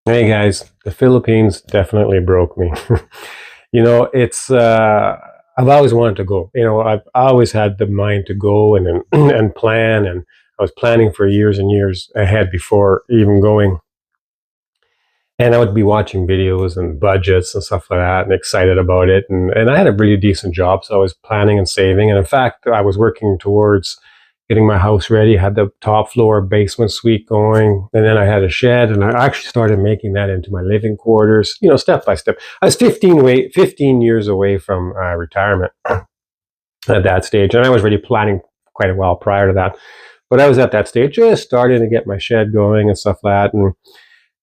Hey guys, the Philippines definitely broke me. It's I've always wanted to go. I've always had the mind to go and and plan, and I was planning for years and years ahead before even going. And I would be watching videos and budgets and stuff like that, and excited about it. And I had a really decent job, so I was planning and saving. And in fact, I was working towards getting my house ready. Had the top floor basement suite going, and then I had a shed, and I actually started making that into my living quarters. Step by step. I was 15 years away from retirement at that stage, and I was already planning quite a while prior to that. But I was at that stage, just starting to get my shed going and stuff like that,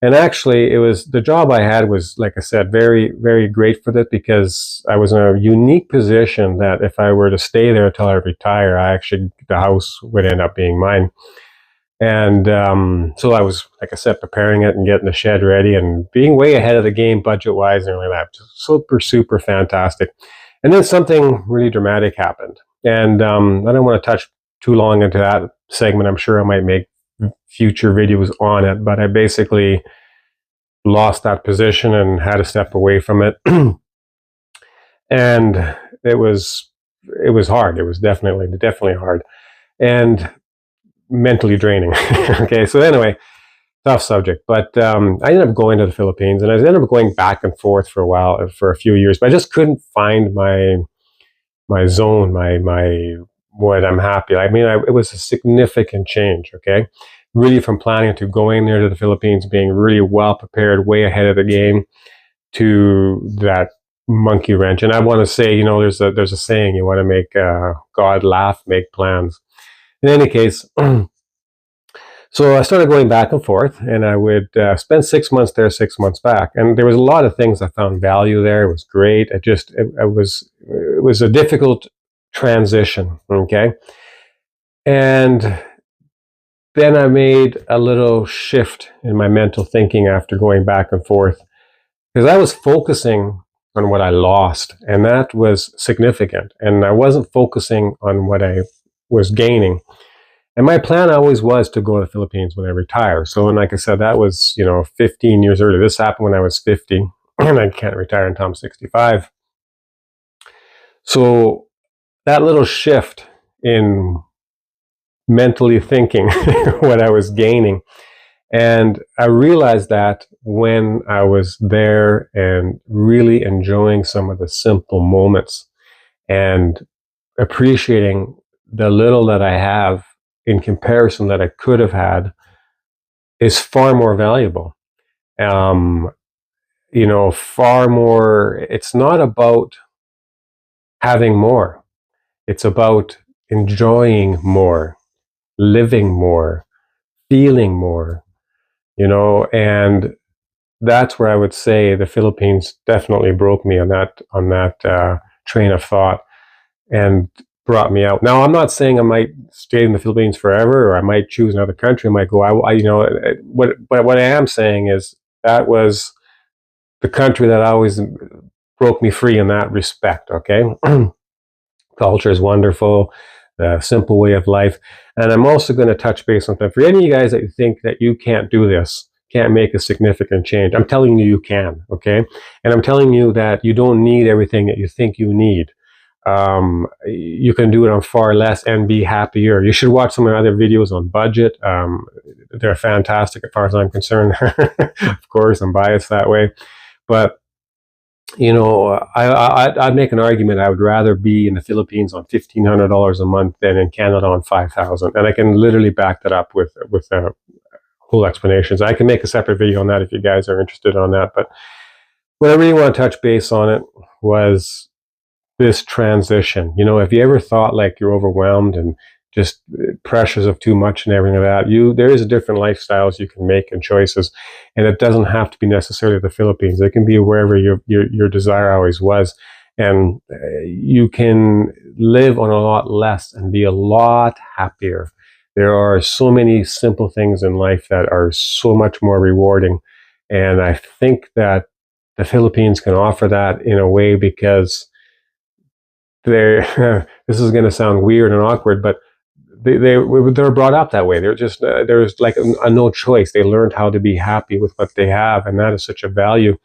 and actually, it was the job I had was, like I said, very, very great for that, because I was in a unique position that if I were to stay there until I retire, the house would end up being mine. And so I was, like I said, preparing it and getting the shed ready and being way ahead of the game budget wise and everything like that. Super, super fantastic. And then something really dramatic happened. And I don't want to touch too long into that segment. I'm sure I might make future videos on it, but I basically lost that position and had to step away from it. And it was hard. It was definitely hard and mentally draining. Okay, so anyway, tough subject. But I ended up going to the Philippines, and I ended up going back and forth for a while, for a few years. But I just couldn't find my zone, my what I'm happy. I mean, it was a significant change. Okay, really, from planning to going there to the Philippines, being really well prepared, way ahead of the game, to that monkey wrench. And I want to say, there's a saying: you want to make God laugh, make plans. In any case, so I started going back and forth, and I would spend 6 months there, 6 months back, and there was a lot of things I found value there. It was great. It was a difficult transition. Okay, and then I made a little shift in my mental thinking after going back and forth, because I was focusing on what I lost, and that was significant, and I wasn't focusing on what I was gaining. And my plan always was to go to the Philippines when I retire. So, and like I said, that was, 15 years earlier. This happened when I was 50, and I can't retire until I'm 65. So that little shift in mentally thinking what I was gaining. And I realized that when I was there and really enjoying some of the simple moments and appreciating the little that I have in comparison that I could have had is far more valuable. Um, far more. It's not about having more. It's about enjoying more, living more, feeling more, and that's where I would say the Philippines definitely broke me on that train of thought and brought me out. Now, I'm not saying I might stay in the Philippines forever, or I might choose another country. I might go. What I am saying is that was the country that always broke me free in that respect. Okay, culture is wonderful, the simple way of life, and I'm also going to touch base on that. For any of you guys that you think that you can't do this, can't make a significant change, I'm telling you, you can. Okay, and I'm telling you that you don't need everything that you think you need. You can do it on far less and be happier. You should watch some of my other videos on budget. They're fantastic as far as I'm concerned. Of course, I'm biased that way, but I'd make an argument. I would rather be in the Philippines on $1,500 a month than in Canada on 5,000, and I can literally back that up with whole explanations. I can make a separate video on that if you guys are interested on that. But what I really want to touch base on it was this transition. If you ever thought like you're overwhelmed and just pressures of too much and everything like that, there is different lifestyles you can make and choices, and it doesn't have to be necessarily the Philippines. It can be wherever your desire always was, and you can live on a lot less and be a lot happier. There are so many simple things in life that are so much more rewarding, and I think that the Philippines can offer that in a way, because this is going to sound weird and awkward, but they were brought up that way. They're just there's like a no choice. They learned how to be happy with what they have, and that is such a value.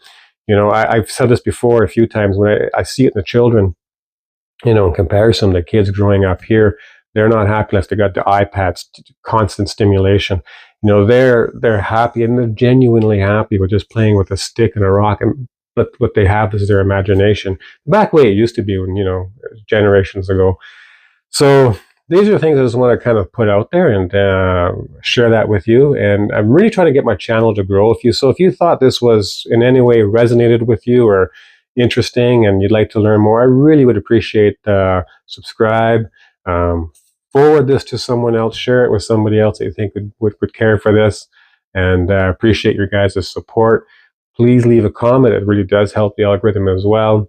I've said this before a few times when I see it in the children. In comparison to kids growing up here, they're not happy unless they got the iPads, constant stimulation. They're happy, and they're genuinely happy with just playing with a stick and a rock, and but what they have is their imagination. Back way it used to be when generations ago. So these are things I just want to kind of put out there and share that with you. And I'm really trying to get my channel to grow. If you thought this was in any way resonated with you or interesting and you'd like to learn more, I really would appreciate subscribe, forward this to someone else, share it with somebody else that you think would care for this, and appreciate your guys' support. Please leave a comment. It really does help the algorithm as well.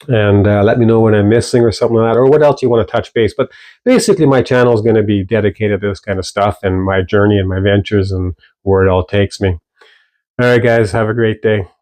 And let me know what I'm missing or something like that, or what else you want to touch base. But basically, my channel is going to be dedicated to this kind of stuff and my journey and my ventures and where it all takes me. All right, guys, have a great day.